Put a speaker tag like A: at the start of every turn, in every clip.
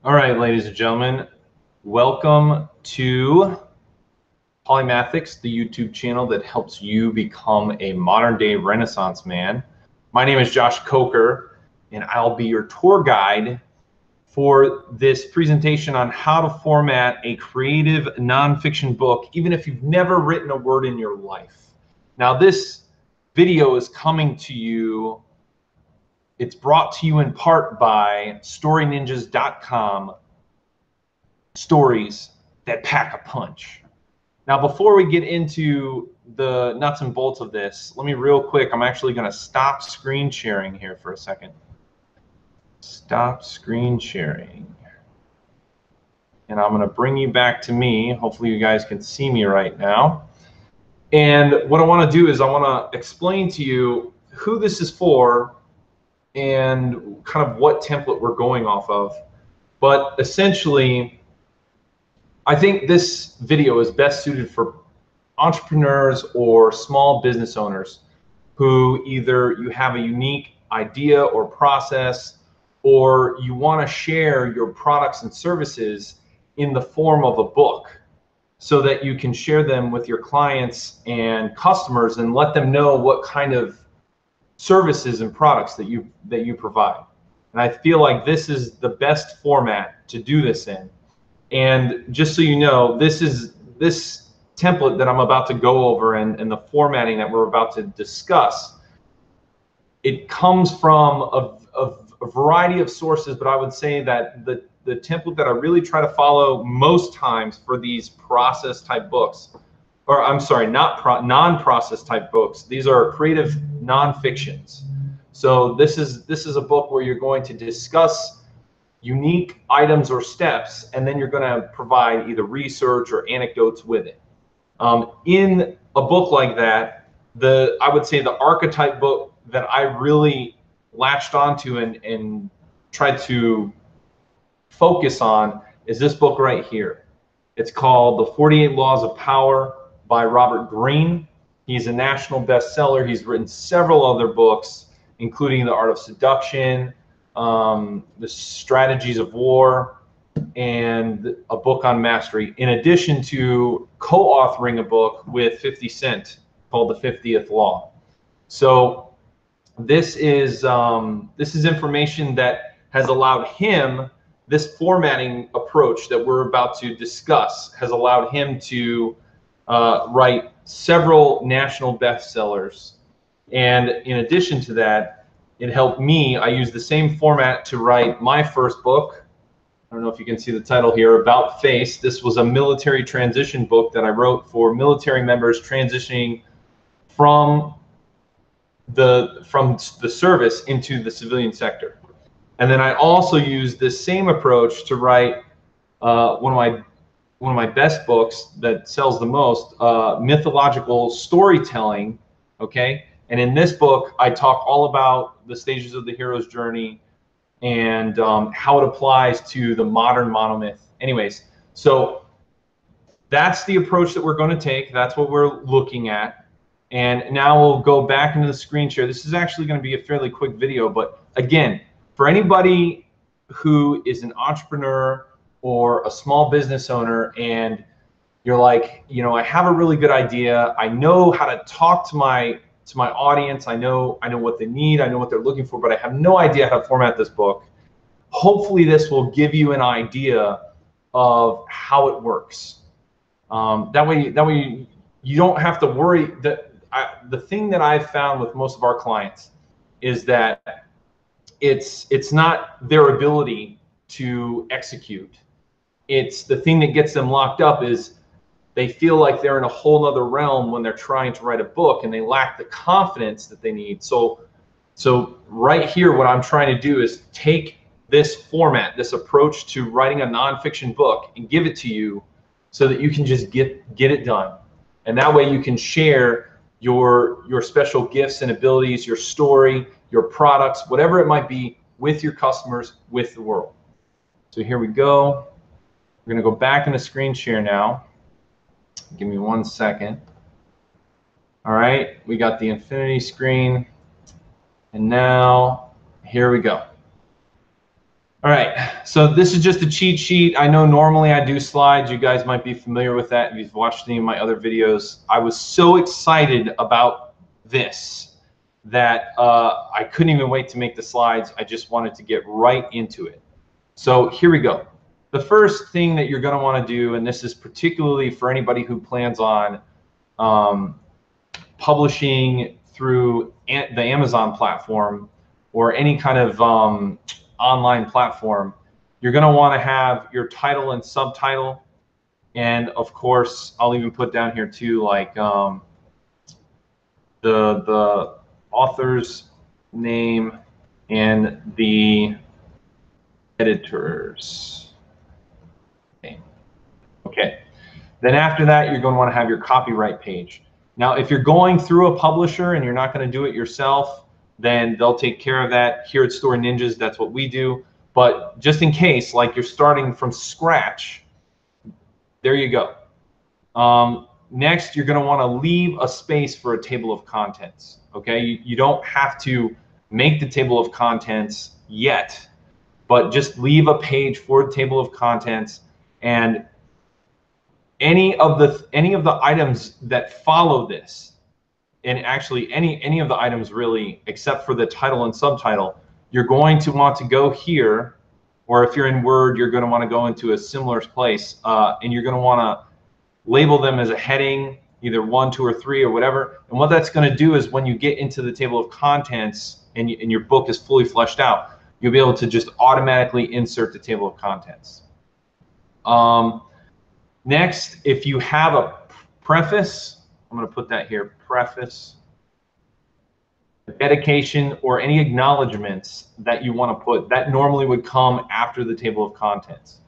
A: All right, ladies and gentlemen, welcome to Polymathics, the YouTube channel that helps you become a modern-day Renaissance man. My name is Josh Coker, and I'll be your tour guide for this presentation on how to format a creative nonfiction book, even if you've never written a word in your life. Now, this video is coming to you. It's brought to you in part by StoryNinjas.com. Stories that pack a punch. Now, before we get into the nuts and bolts of this, let me real quick, I'm actually going to stop screen sharing here for a second. Stop screen sharing. And I'm going to bring you back to me. Hopefully you guys can see me right now. And what I want to do is I want to explain to you who this is for and kind of what template we're going off of. But essentially, I think this video is best suited for entrepreneurs or small business owners who either you have a unique idea or process, or you want to share your products and services in the form of a book so that you can share them with your clients and customers and let them know what kind of services and products that you provide. And I feel like this is the best format to do this in. And just so you know, this template that I'm about to go over and the formatting that we're about to discuss, it comes from a variety of sources, but I would say that the template that I really try to follow most times for these process type books, or I'm sorry, non-process type books, these are creative nonfictions. So this is a book where you're going to discuss unique items or steps, and then you're going to provide either research or anecdotes with it. In a book like that, I would say the archetype book that I really latched onto and tried to focus on is this book right here. It's called The 48 Laws of Power by Robert Greene. He's a national bestseller. He's written several other books, including The Art of Seduction, The Strategies of War, and a book on mastery, in addition to co-authoring a book with 50 Cent called The 50th Law. So this is information that has allowed him, this formatting approach that we're about to discuss has allowed him to write several national bestsellers. And in addition to that, it helped me. I used the same format to write my first book. I don't know if you can see the title here, About Face. This was a military transition book that I wrote for military members transitioning from the service into the civilian sector. And then I also used this same approach to write one of my best books that sells the most, mythological storytelling. Okay. And in this book, I talk all about the stages of the hero's journey and how it applies to the modern monomyth. Anyways, so that's the approach that we're going to take. That's what we're looking at. And now we'll go back into the screen share. This is actually going to be a fairly quick video, but again, for anybody who is an entrepreneur or a small business owner and you're like, you know, I have a really good idea. I know how to talk to my audience. I know what they need. I know what they're looking for, but I have no idea how to format this book. Hopefully this will give you an idea of how it works. That way you don't have to worry. The thing that I've found with most of our clients is that it's not their ability to execute. It's the thing that gets them locked up is they feel like they're in a whole other realm when they're trying to write a book and they lack the confidence that they need. So right here, what I'm trying to do is take this format, this approach to writing a nonfiction book and give it to you so that you can just get it done. And that way you can share your special gifts and abilities, your story, your products, whatever it might be, with your customers, with the world. So here we go. We're going to go back into screen share now. Give me 1 second. All right, we got the infinity screen. And now, here we go. All right, so this is just a cheat sheet. I know normally I do slides. You guys might be familiar with that if you've watched any of my other videos. I was so excited about this that I couldn't even wait to make the slides. I just wanted to get right into it. So here we go. The first thing that you're going to want to do, and this is particularly for anybody who plans on publishing through the Amazon platform or any kind of online platform, you're going to want to have your title and subtitle, and of course I'll even put down here too, like the author's name and the editor's name. Okay, then after that you're going to want to have your copyright page. Now if you're going through a publisher and you're not going to do it yourself, then they'll take care of that. Here at Story Ninjas, that's what we do. But just in case, like you're starting from scratch, there you go. Next, you're going to want to leave a space for a table of contents. Okay, you don't have to make the table of contents yet, but just leave a page for the table of contents, and any of the items that follow this, and actually any of the items really, except for the title and subtitle, you're going to want to go here, or if you're in Word, you're going to want to go into a similar place, and you're going to want to label them as a heading, either 1, 2, or 3, or whatever. And what that's going to do is when you get into the table of contents and your book is fully fleshed out, you'll be able to just automatically insert the table of contents. Next, if you have a preface, I'm going to put that here, preface, dedication, or any acknowledgments that you want to put, that normally would come after the table of contents.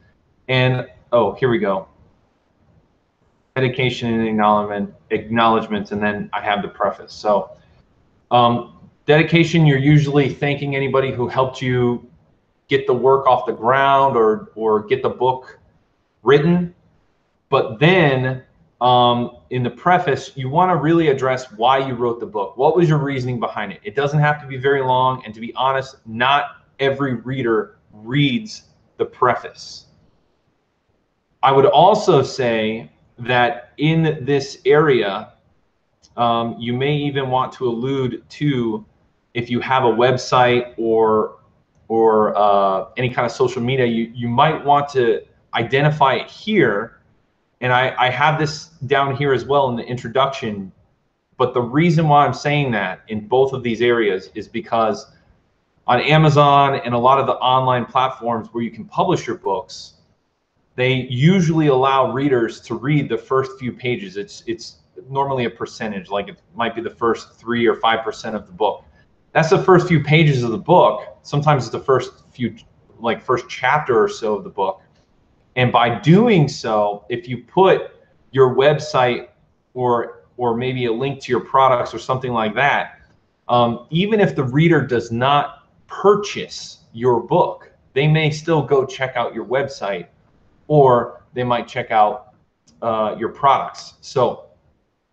A: And, oh, here we go. Dedication and acknowledgments, and then I have the preface. So dedication, you're usually thanking anybody who helped you get the work off the ground or get the book written. But then in the preface, you want to really address why you wrote the book. What was your reasoning behind it? It doesn't have to be very long, and to be honest, not every reader reads the preface. I would also say that in this area, you may even want to allude to, if you have a website or any kind of social media, you might want to identify it here. And I have this down here as well in the introduction, but the reason why I'm saying that in both of these areas is because on Amazon and a lot of the online platforms where you can publish your books, they usually allow readers to read the first few pages. It's normally a percentage, like it might be the first 3 or 5% of the book. That's the first few pages of the book. Sometimes it's the first chapter or so of the book. And by doing so, if you put your website or maybe a link to your products or something like that, even if the reader does not purchase your book, they may still go check out your website, or they might check out your products. So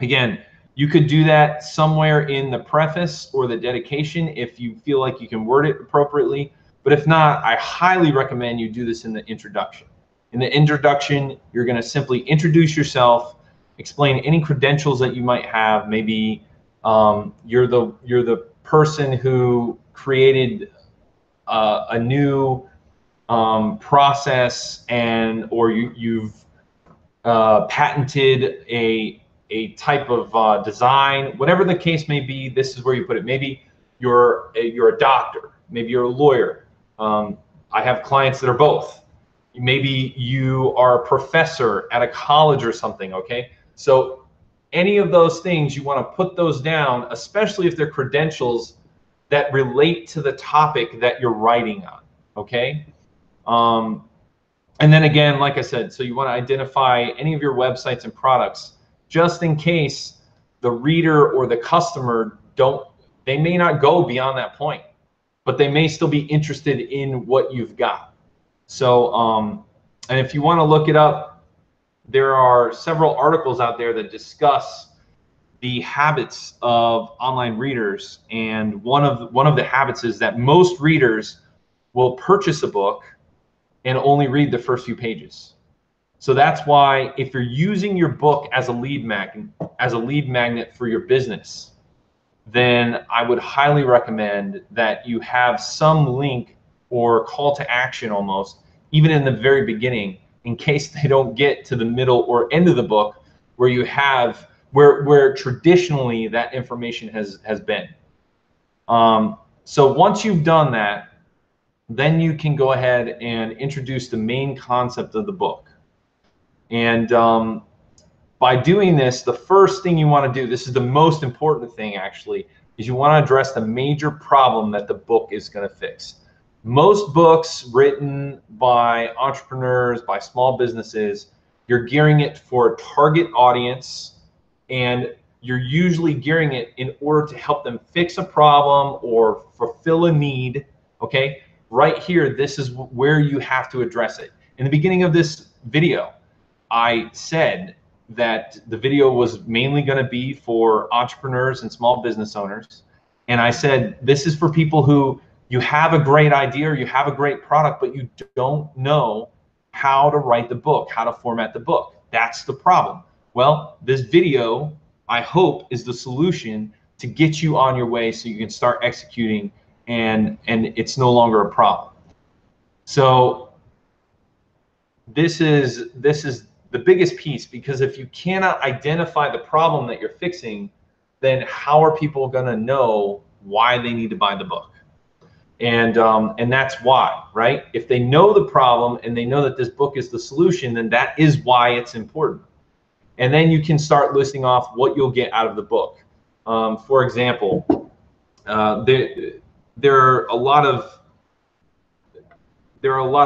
A: again, you could do that somewhere in the preface or the dedication if you feel like you can word it appropriately. But if not, I highly recommend you do this in the introduction. In the introduction, you're going to simply introduce yourself, explain any credentials that you might have. Maybe you're the person who created a new process, or you've patented a type of design. Whatever the case may be, this is where you put it. Maybe you're a doctor. Maybe you're a lawyer. I have clients that are both. Maybe you are a professor at a college or something, okay? So any of those things, you want to put those down, especially if they're credentials that relate to the topic that you're writing on, okay? And then again, like I said, so you want to identify any of your websites and products, just in case the reader or the customer they may not go beyond that point, but they may still be interested in what you've got. So, and if you want to look it up, there are several articles out there that discuss the habits of online readers, and one of the habits is that most readers will purchase a book and only read the first few pages. So that's why if you're using your book as a lead magnet for your business, then I would highly recommend that you have some link or call to action almost, even in the very beginning, in case they don't get to the middle or end of the book where you have where traditionally that information has been. So once you've done that, then you can go ahead and introduce the main concept of the book. And by doing this, the first thing you want to do, this is the most important thing actually, is you want to address the major problem that the book is going to fix. Most books written by entrepreneurs, by small businesses, you're gearing it for a target audience, and you're usually gearing it in order to help them fix a problem or fulfill a need, okay? Right here, this is where you have to address it. In the beginning of this video, I said that the video was mainly going to be for entrepreneurs and small business owners. And I said, this is for people who you have a great idea or you have a great product, but you don't know how to write the book, how to format the book. That's the problem. Well, this video, I hope, is the solution to get you on your way so you can start executing and it's no longer a problem. So this is the biggest piece, because if you cannot identify the problem that you're fixing, then how are people going to know why they need to buy the book? And that's why, right? If they know the problem and they know that this book is the solution, then that is why it's important. And then you can start listing off what you'll get out of the book. For example, there are a lot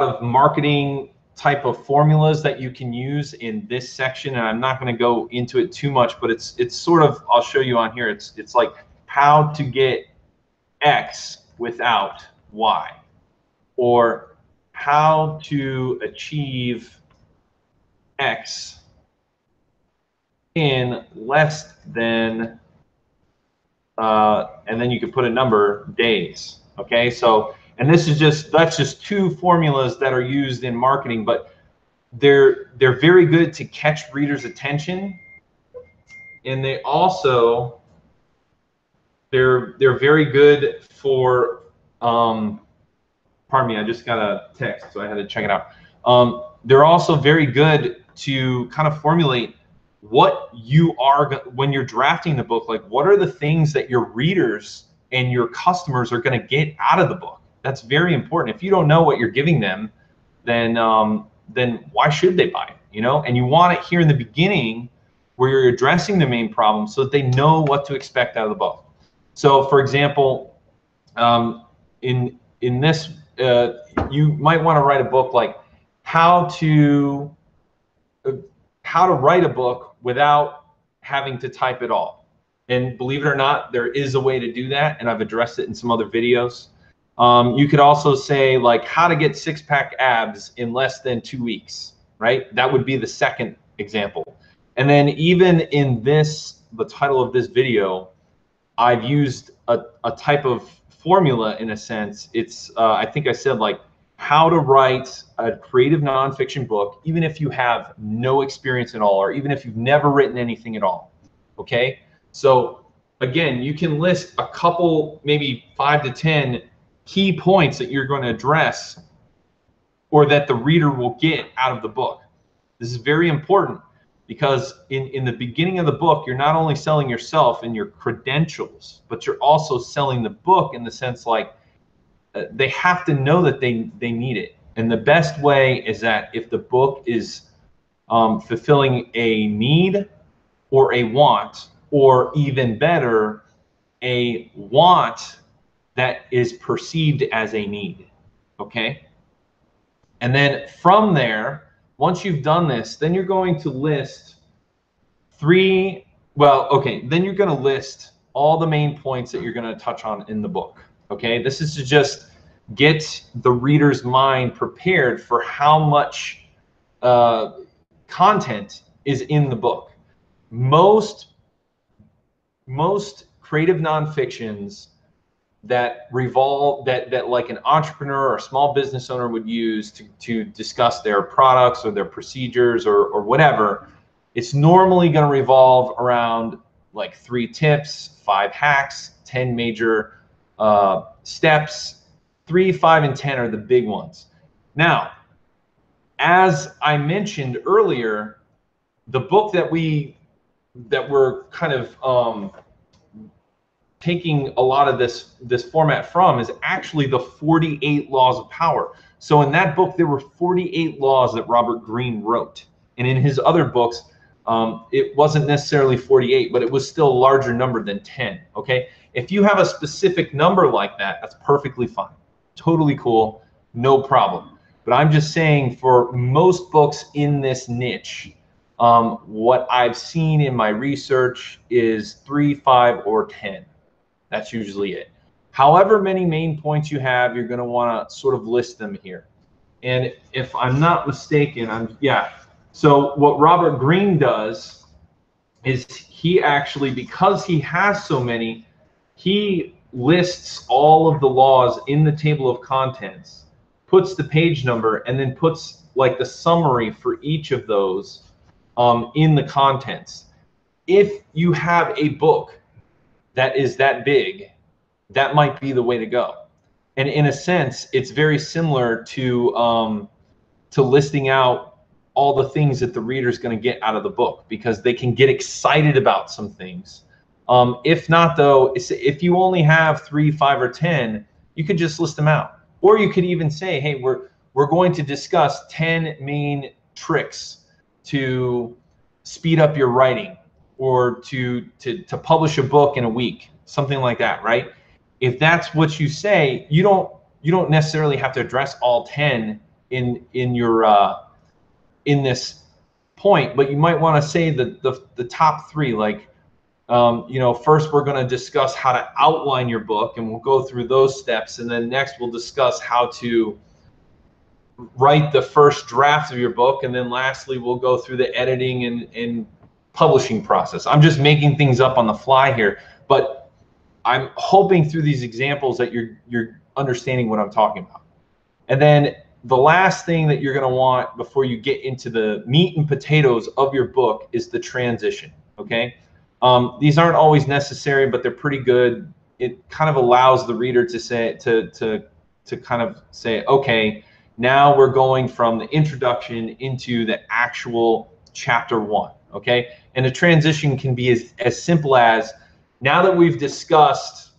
A: of marketing type of formulas that you can use in this section, and I'm not going to go into it too much, but it's sort of, I'll show you on here. It's like how to get X without Y, or how to achieve X in less than, and then you can put a number, days. Okay, so, and this is that's just two formulas that are used in marketing, but they're very good to catch readers' attention, and they also they're very good for pardon me, I just got a text, so I had to check it out. They're also very good to kind of formulate what you are, when you're drafting the book, like what are the things that your readers and your customers are going to get out of the book. That's very important. If you don't know what you're giving them, then why should they buy it? You know, and you want it here in the beginning where you're addressing the main problem so that they know what to expect out of the book. So, for example, in this, you might want to write a book like how to write a book without having to type it all. And believe it or not, there is a way to do that, and I've addressed it in some other videos. You could also say like how to get six-pack abs in less than 2 weeks, right? That would be the second example. And then even in this, the title of this video, I've used a type of formula in a sense. It's, I think I said like how to write a creative nonfiction book, even if you have no experience at all, or even if you've never written anything at all, okay? So again, you can list a couple, maybe 5 to 10 key points that you're going to address or that the reader will get out of the book. This is very important because in the beginning of the book, you're not only selling yourself and your credentials, but you're also selling the book in the sense like they have to know that they need it. And the best way is that if the book is fulfilling a need or a want, or even better, a want that is perceived as a need, okay? And then from there, once you've done this, then you're going to list then you're going to list all the main points that you're going to touch on in the book, okay? This is to just get the reader's mind prepared for how much content is in the book. Most creative nonfictions that like an entrepreneur or small business owner would use to discuss their products or their procedures or whatever, it's normally going to revolve around like 3 tips, 5 hacks, 10 major steps. 3, 5, and 10 are the big ones. Now, as I mentioned earlier, the book that we're kind of taking a lot of this format from is actually the 48 Laws of Power. So in that book, there were 48 laws that Robert Greene wrote. And in his other books, it wasn't necessarily 48, but it was still a larger number than 10, okay? If you have a specific number like that, that's perfectly fine. Totally cool, no problem. But I'm just saying for most books in this niche, what I've seen in my research is 3, 5, or 10. That's usually it. However many main points you have, you're going to want to sort of list them here. And if I'm not mistaken, so what Robert Greene does is he actually, because he has so many, he lists all of the laws in the table of contents, puts the page number, and then puts like the summary for each of those in the contents. If you have a book that is that big, that might be the way to go. And in a sense, it's very similar to listing out all the things that the reader's going to get out of the book, because they can get excited about some things. If not, though, if you only have 3, 5, or 10, you could just list them out. Or you could even say, hey, we're going to discuss 10 main tricks to speed up your writing, or to publish a book in a week, something like that, right? If that's what you say, you don't necessarily have to address all 10 in your in this point, but you might want to say the top 3, like first we're going to discuss how to outline your book, and we'll go through those steps, and then next we'll discuss how to write the first draft of your book, and then lastly we'll go through the editing and publishing process. I'm just making things up on the fly here, but I'm hoping through these examples that you're understanding what I'm talking about. And then the last thing that you're going to want before you get into the meat and potatoes of your book is the transition, okay? These aren't always necessary, but they're pretty good. It kind of allows the reader to say to kind of say, okay, now we're going from the introduction into the actual chapter 1, okay? And the transition can be as simple as, now that we've discussed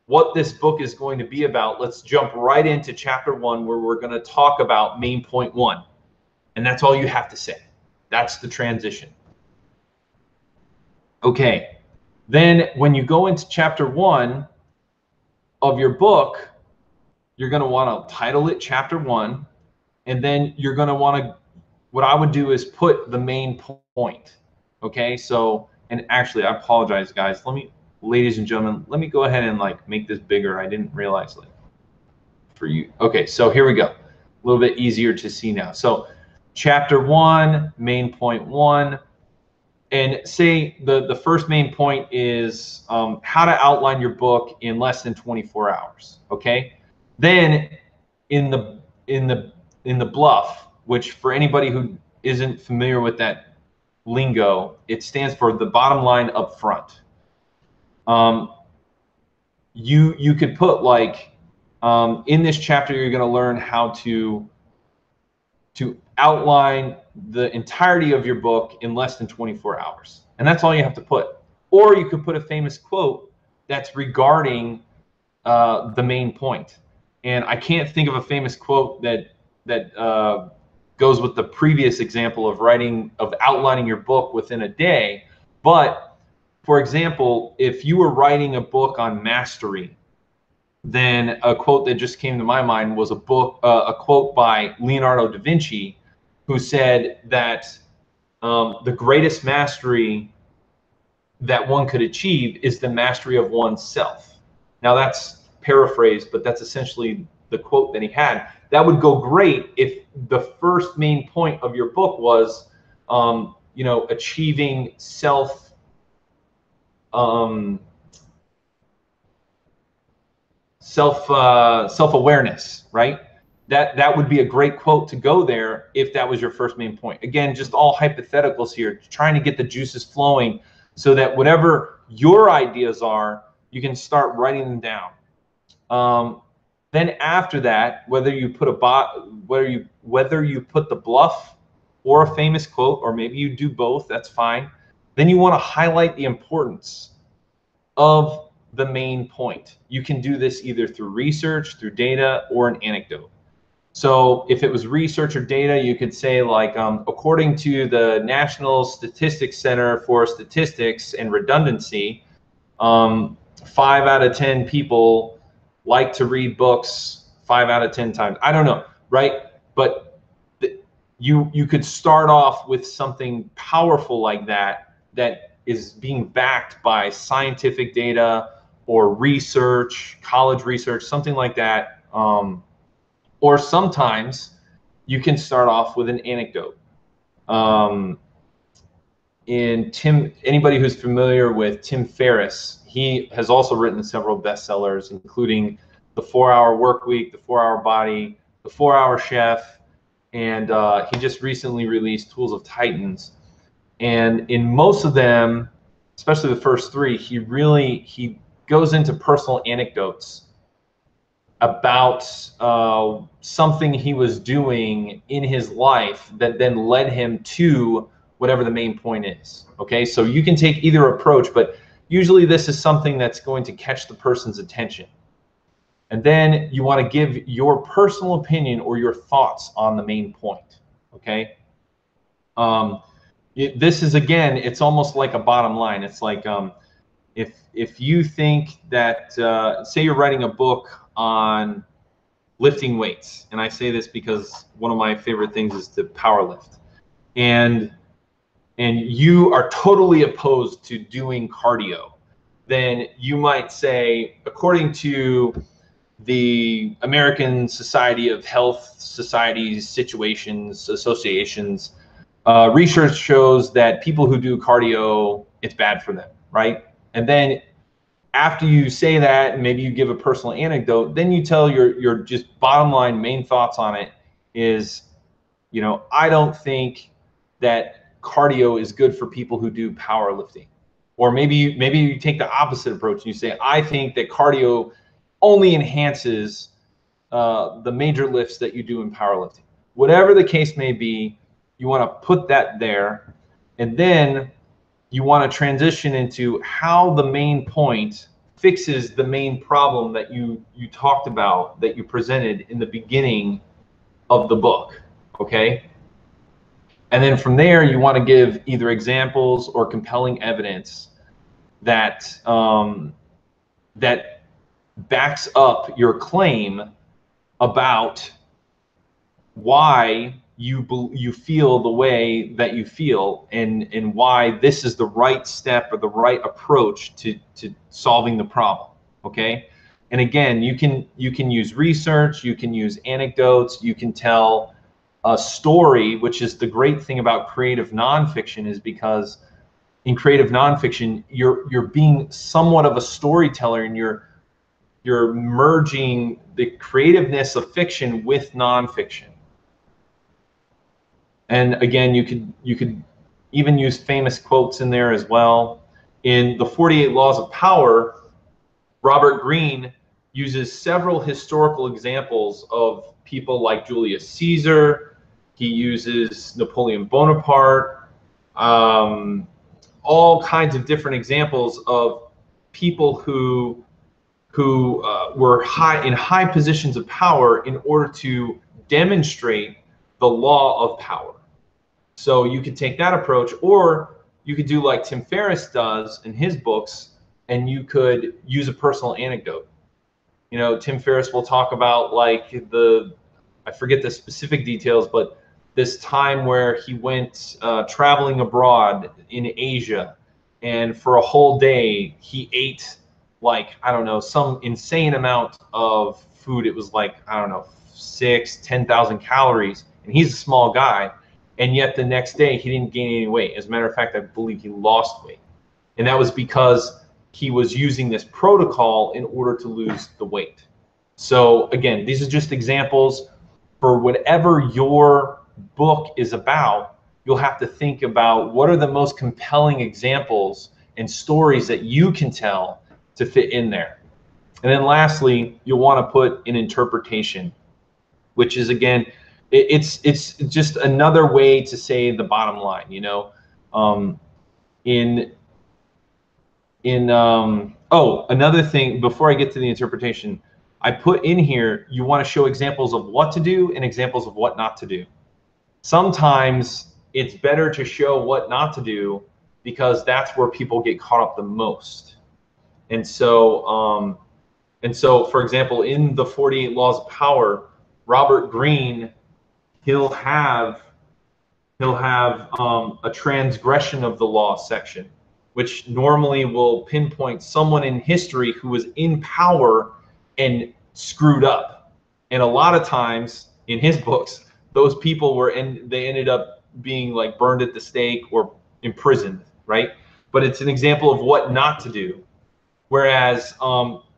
A: what this book is going to be about, let's jump right into chapter 1, where we're going to talk about main point 1. And that's all you have to say. That's the transition. Okay, then when you go into chapter 1 of your book, you're going to want to title it chapter 1, and then you're going to want to, what I would do is put the main point. Okay, so, and actually I apologize, guys, ladies and gentlemen, let me go ahead and like make this bigger. I didn't realize that for you. Okay, so here we go. A little bit easier to see now. So chapter 1, main point 1, and say the first main point is how to outline your book in less than 24 hours. Okay, then in the bluff, which for anybody who isn't familiar with that lingo, it stands for the bottom line up front. You could put like, in this chapter, you're going to learn how to outline the entirety of your book in less than 24 hours. And that's all you have to put. Or you could put a famous quote that's regarding the main point. And I can't think of a famous quote that goes with the previous example of outlining your book within a day. But for example, if you were writing a book on mastery, then a quote that just came to my mind was a quote by Leonardo da Vinci, who said that the greatest mastery that one could achieve is the mastery of oneself. Now that's paraphrased, but that's essentially the quote that he had. That would go great if the first main point of your book was, achieving self. self-awareness, right? That would be a great quote to go there if that was your first main point. Again, just all hypotheticals here, trying to get the juices flowing so that whatever your ideas are, you can start writing them down. Then after that, whether you put the bluff or a famous quote, or maybe you do both, that's fine. Then you want to highlight the importance of the main point. You can do this either through research, through data, or an anecdote. So if it was research or data, you could say like, according to the National Statistics Center for Statistics and Redundancy, 5 out of 10 people like to read books 5 out of 10 times. I don't know, right? But you could start off with something powerful like that is being backed by scientific data or research, college research, something like that. Or sometimes you can start off with an anecdote. Anybody who's familiar with Tim Ferriss, he has also written several bestsellers, including The 4-Hour Workweek, The 4-Hour Body, The 4-Hour Chef, and he just recently released Tools of Titans. And in most of them, especially the first 3, he goes into personal anecdotes about something he was doing in his life that then led him to whatever the main point is. Okay, so you can take either approach, but usually this is something that's going to catch the person's attention. And then you want to give your personal opinion or your thoughts on the main point. Okay. This is, again, it's almost like a bottom line. It's like if you think that, say you're writing a book on lifting weights, and I say this because one of my favorite things is to power lift, and you are totally opposed to doing cardio, then you might say, according to the American Society of Health Societies, Situations, Associations, research shows that people who do cardio, it's bad for them, right? And then after you say that, and maybe you give a personal anecdote, then you tell your just bottom line main thoughts on it is, you know, I don't think that cardio is good for people who do powerlifting. Or maybe you take the opposite approach and you say, I think that cardio only enhances the major lifts that you do in powerlifting. Whatever the case may be, you want to put that there, and then you want to transition into how the main point fixes the main problem that you talked about, that you presented in the beginning of the book, okay? And then from there, you want to give either examples or compelling evidence that that backs up your claim about why you feel the way that you feel, and why this is the right step or the right approach to solving the problem. Okay, and again, you can use research, you can use anecdotes, you can tell a story, which is the great thing about creative nonfiction, is because in creative nonfiction you're being somewhat of a storyteller, and you're merging the creativeness of fiction with nonfiction. And again, you could even use famous quotes in there as well. In the 48 Laws of Power, Robert Greene uses several historical examples of people like Julius Caesar. He uses Napoleon Bonaparte, all kinds of different examples of people who were in high positions of power in order to demonstrate the law of power. So you could take that approach, or you could do like Tim Ferriss does in his books, and you could use a personal anecdote. You know, Tim Ferriss will talk about like I forget the specific details, but this time where he went traveling abroad in Asia, and for a whole day he ate like, I don't know, some insane amount of food. It was like, I don't know, 10,000 calories, and he's a small guy. And yet the next day he didn't gain any weight. As a matter of fact, I believe he lost weight. And that was because he was using this protocol in order to lose the weight. So again, these are just examples for whatever your book is about. You'll have to think about what are the most compelling examples and stories that you can tell to fit in there. And then lastly, you'll want to put an interpretation, which is, again, it's just another way to say the bottom line, you know. Oh, another thing before I get to the interpretation, I put in here, you want to show examples of what to do and examples of what not to do. Sometimes it's better to show what not to do because that's where people get caught up the most. And so, for example, in the 48 Laws of Power, Robert Greene, he'll have a transgression of the law section, which normally will pinpoint someone in history who was in power and screwed up. And a lot of times in his books, those people they ended up being like burned at the stake or imprisoned, right? But it's an example of what not to do. Whereas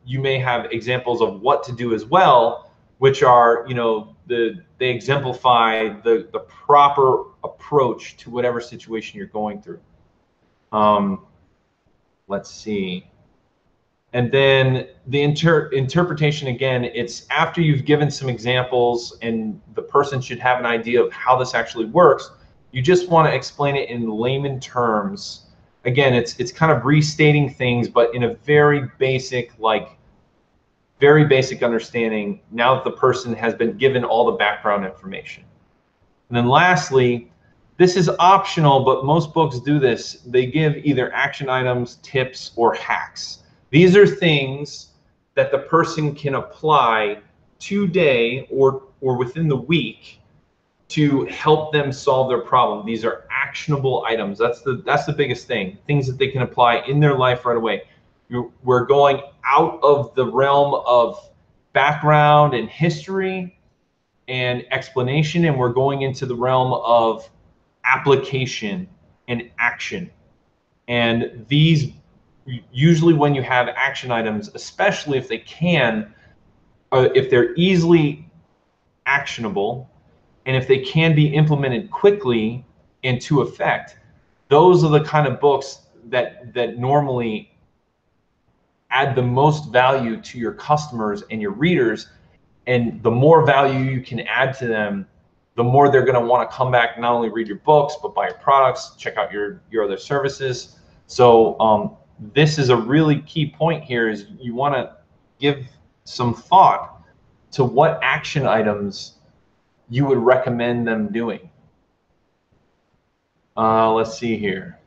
A: you may have examples of what to do as well, which are, you know, they exemplify the proper approach to whatever situation you're going through. Let's see. And then the interpretation, again, it's after you've given some examples and the person should have an idea of how this actually works. You just want to explain it in layman terms. Again, it's kind of restating things, but in a very basic understanding now that the person has been given all the background information. And then lastly, this is optional, but most books do this. They give either action items, tips, or hacks. These are things that the person can apply today or within the week to help them solve their problem. These are actionable items. That's the biggest thing. Things that they can apply in their life right away. We're going out of the realm of background and history and explanation, and we're going into the realm of application and action. And these, usually when you have action items, especially if they if they're easily actionable, and if they can be implemented quickly into effect, those are the kind of books that normally add the most value to your customers and your readers. And the more value you can add to them, the more they're going to want to come back, not only read your books, but buy your products, check out your other services. So this is a really key point here, is you want to give some thought to what action items you would recommend them doing. Let's see here.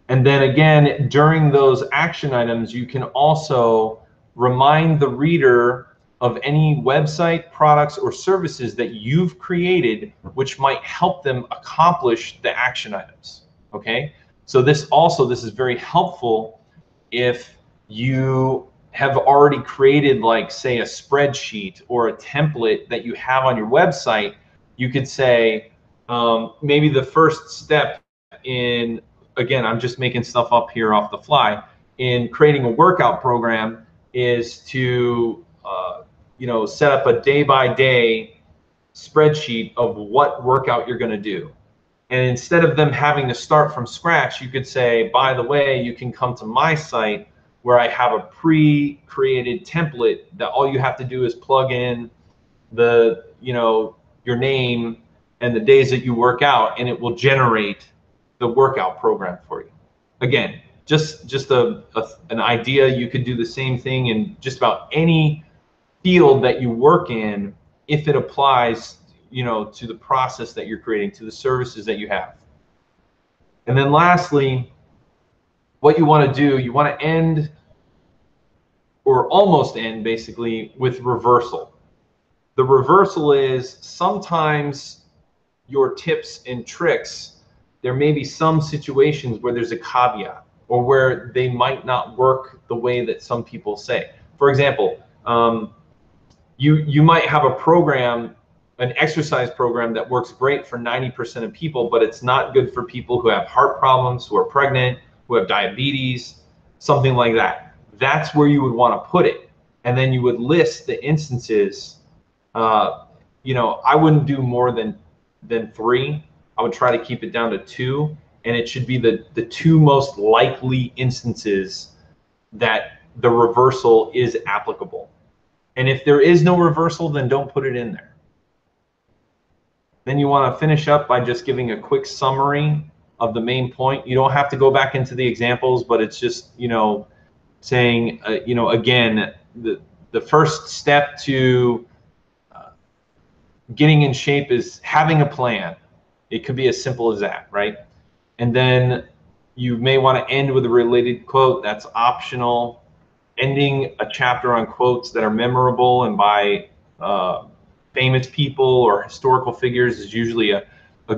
A: And then again, during those action items, you can also remind the reader of any website, products, or services that you've created which might help them accomplish the action items. Okay? So this is very helpful if you have already created, like, say, a spreadsheet or a template that you have on your website. You could say, maybe the first step in, again, I'm just making stuff up here off the fly, in creating a workout program is to set up a day-by-day spreadsheet of what workout you're going to do. And instead of them having to start from scratch, you could say, by the way, you can come to my site where I have a pre-created template that all you have to do is plug in your name and the days that you work out, and it will generate the workout program for you. Again, just an idea. You could do the same thing in just about any field that you work in if it applies, to the process that you're creating, to the services that you have. And then lastly, what you want to do, you want to end, or almost end, basically, with reversal. The reversal is sometimes your tips and tricks, there may be some situations where there's a caveat or where they might not work the way that some people say. For example, you might have a program, an exercise program that works great for 90% of people, but it's not good for people who have heart problems, who are pregnant, who have diabetes, something like that. That's where you would want to put it. and then you would list the instances. You know, I wouldn't do more than 3. I would try to keep it down to 2, and it should be the 2 most likely instances that the reversal is applicable. And if there is no reversal, then don't put it in there. Then you want to finish up by just giving a quick summary of the main point. You don't have to go back into the examples, but it's just, you know, saying, you know, again, the first step to getting in shape is having a plan. It could be as simple as that, right? And then you may want to end with a related quote. That's optional. Ending a chapter on quotes that are memorable and by famous people or historical figures is usually a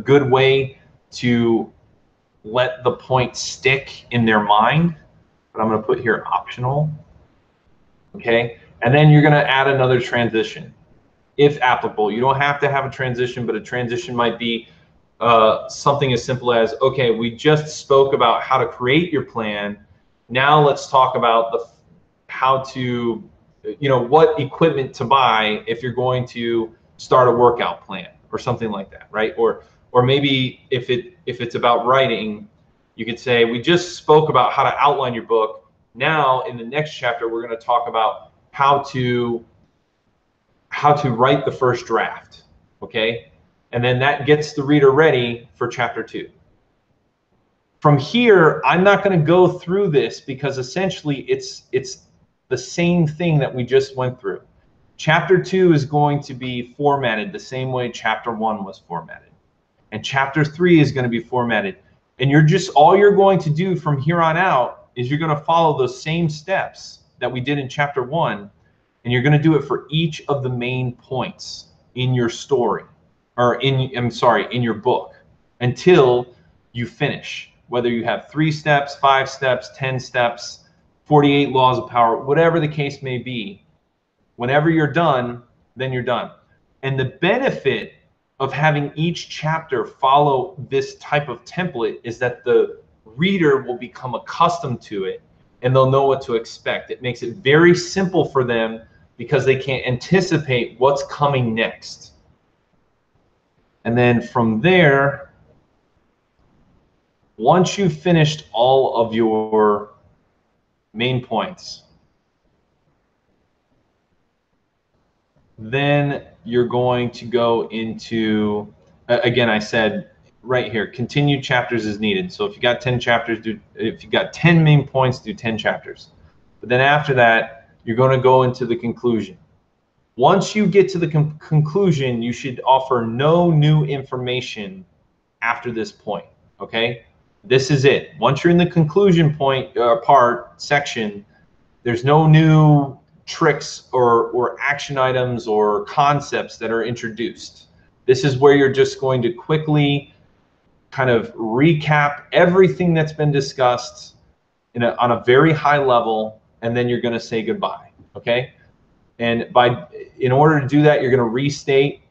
A: good way to let the point stick in their mind. But I'm going to put here optional. Okay, and then you're going to add another transition if applicable. You don't have to have a transition, but a transition might be something as simple as, okay, we just spoke about how to create your plan. Now let's talk about how to, you know, what equipment to buy if you're going to start a workout plan or something like that, right? Or maybe if it's about writing, you could say, we just spoke about how to outline your book. Now in the next chapter, we're going to talk about how to write the first draft, okay? And then that gets the reader ready for chapter 2. From here, I'm not going to go through this because essentially it's the same thing that we just went through. Chapter 2 is going to be formatted the same way chapter 1 was formatted. And chapter 3 is going to be formatted. And all you're going to do from here on out is you're going to follow those same steps that we did in chapter 1, and you're going to do it for each of the main points in your story, or in your book, until you finish. Whether you have 3 steps, 5 steps, 10 steps, 48 laws of power, whatever the case may be, whenever you're done, then you're done. And the benefit of having each chapter follow this type of template is that the reader will become accustomed to it and they'll know what to expect. It makes it very simple for them because they can't anticipate what's coming next. And then from there, once you've finished all of your main points, then you're going to go into, again, I said right here, continued chapters is needed. So if you got 10 chapters, if you got 10 main points, do 10 chapters. But then after that, you're going to go into the conclusion. Once you get to the conclusion, you should offer no new information after this point, okay? This is it. Once you're in the conclusion point, section, there's no new tricks or action items or concepts that are introduced. This is where you're just going to quickly kind of recap everything that's been discussed on a very high level, and then you're going to say goodbye, okay? And in order to do that, you're going to restate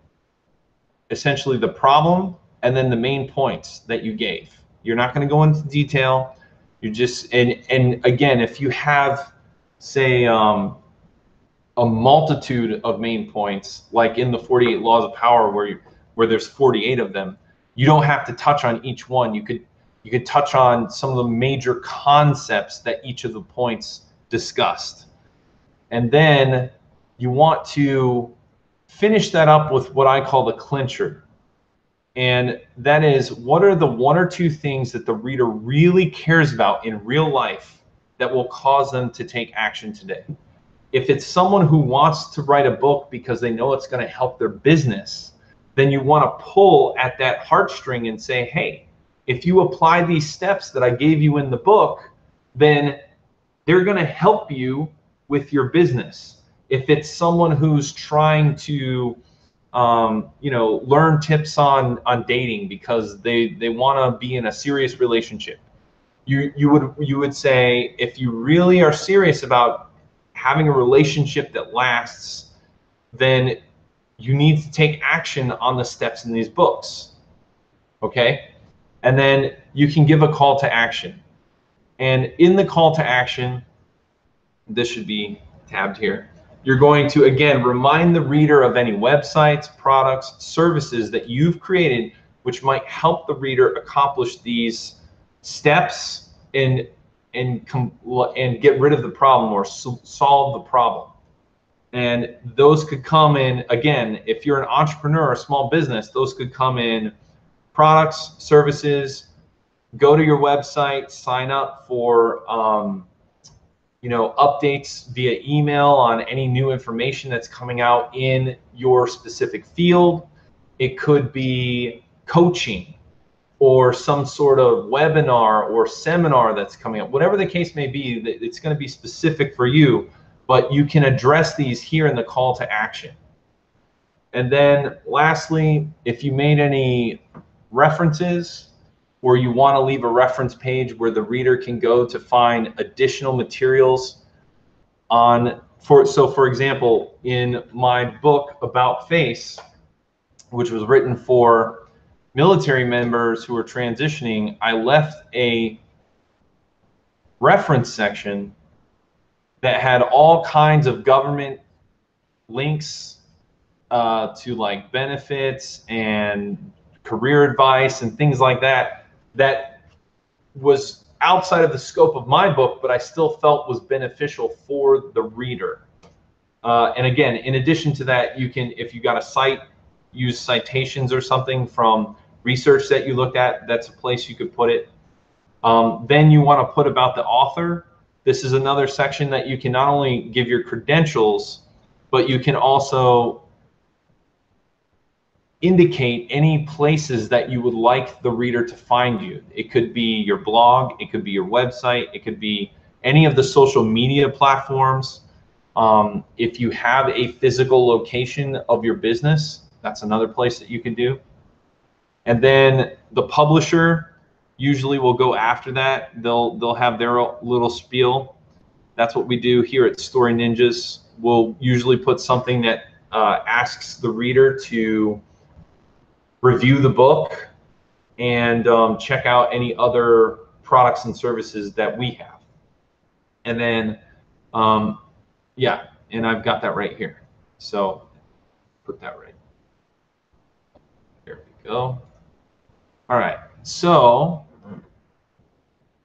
A: essentially the problem and then the main points that you gave. You're not going to go into detail. You just, and again, if you have, say, a multitude of main points, like in the 48 laws of power where there's 48 of them, you don't have to touch on each one. You could touch on some of the major concepts that each of the points discussed. And then you want to finish that up with what I call the clincher. And that is, what are the 1 or 2 things that the reader really cares about in real life that will cause them to take action today? If it's someone who wants to write a book because they know it's going to help their business, then you want to pull at that heartstring and say, hey, if you apply these steps that I gave you in the book, then they're going to help you with your business. If it's someone who's trying to learn tips on dating because they want to be in a serious relationship, you would say, if you really are serious about having a relationship that lasts, then you need to take action on the steps in these books, okay? And then you can give a call to action. And in the call to action, this should be tabbed here. you're going to, again, remind the reader of any websites, products, services that you've created, which might help the reader accomplish these steps and get rid of the problem or solve the problem. And those could come in, again, if you're an entrepreneur or a small business, those could come in products, services. Go to your website, sign up for updates via email on any new information that's coming out in your specific field. It could be coaching or some sort of webinar or seminar that's coming up. Whatever the case may be, it's going to be specific for you, but you can address these here in the call to action. And then lastly, if you made any references, or you want to leave a reference page where the reader can go to find additional materials for example, in my book About Face, which was written for military members who are transitioning, I left a reference section that had all kinds of government links to like benefits and career advice and things like that, that was outside of the scope of my book, but I still felt was beneficial for the reader. And again, in addition to that, you can, if you got a site, use citations or something from research that you looked at. That's a place you could put it. Then you want to put about the author. This is another section that you can not only give your credentials, but you can also indicate any places that you would like the reader to find you. It could be your blog, it could be your website, it could be any of the social media platforms. If you have a physical location of your business, that's another place that you can do. And then the publisher usually will go after that. They'll have their little spiel. That's what we do here at Story Ninjas. We'll usually put something that asks the reader to review the book and check out any other products and services that we have. And then, yeah, and I've got that right here. So put that right. There we go. All right, so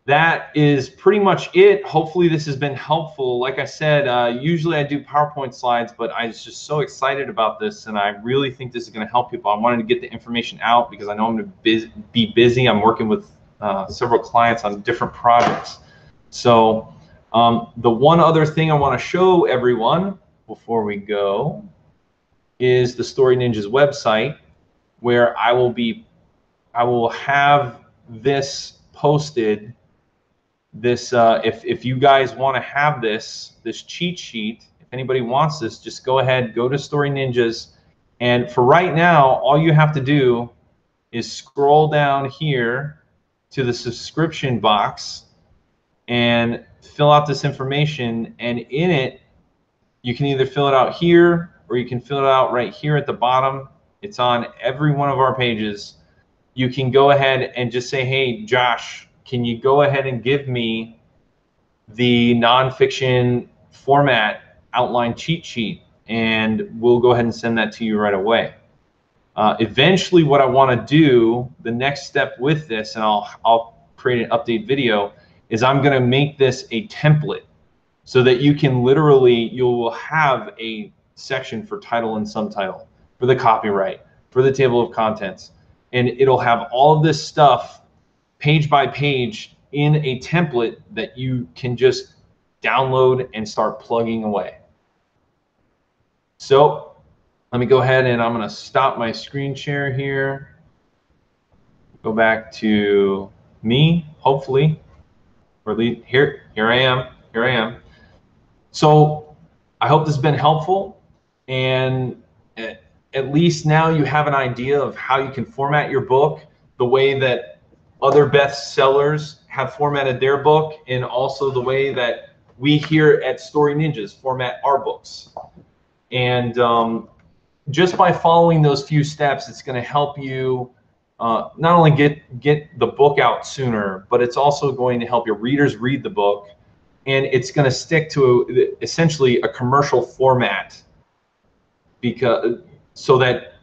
A: that is pretty much it. Hopefully this has been helpful. Like I said, usually I do PowerPoint slides, but I was just so excited about this, and I really think this is going to help people. I wanted to get the information out because I know I'm going to be busy. I'm working with several clients on different projects. So the one other thing I want to show everyone before we go is the Story Ninjas website, where I will have this posted. This if you guys want to have this cheat sheet, if anybody wants this, just go ahead, go to Story Ninjas, and for right now all you have to do is scroll down here to the subscription box and fill out this information, and in it you can either fill it out here or you can fill it out right here at the bottom. It's on every one of our pages. You can go ahead and just say, hey Josh, can you go ahead and give me the nonfiction format outline cheat sheet, and we'll go ahead and send that to you right away. Eventually what I want to do, the next step with this, and I'll create an update video, is I'm going to make this a template so that you can literally, you will have a section for title and subtitle, for the copyright, for the table of contents, and it'll have all of this stuff page by page in a template that you can just download and start plugging away. So let me go ahead and I'm going to stop my screen share here. Go back to me, hopefully. Or here I am. So I hope this has been helpful, and at least now you have an idea of how you can format your book the way that other bestsellers have formatted their book, and also the way that we here at Story Ninjas format our books. And just by following those few steps, it's going to help you not only get the book out sooner, but it's also going to help your readers read the book. and it's going to stick to essentially a commercial format, because so that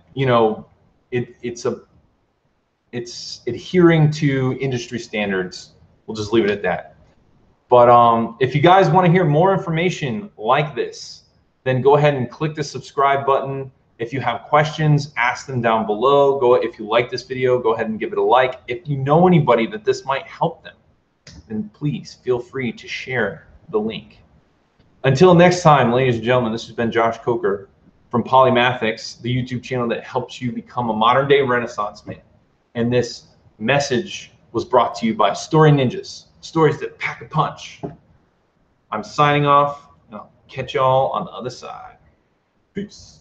A: it's adhering to industry standards. We'll just leave it at that. But if you guys want to hear more information like this, then go ahead and click the subscribe button. If you have questions, ask them down below. If you like this video, go ahead and give it a like. If you know anybody that this might help them, then please feel free to share the link. Until next time, ladies and gentlemen, this has been Josh Coker from Polymathics, the YouTube channel that helps you become a modern-day Renaissance man. And this message was brought to you by Story Ninjas, stories that pack a punch. I'm signing off, and I'll catch y'all on the other side. Peace.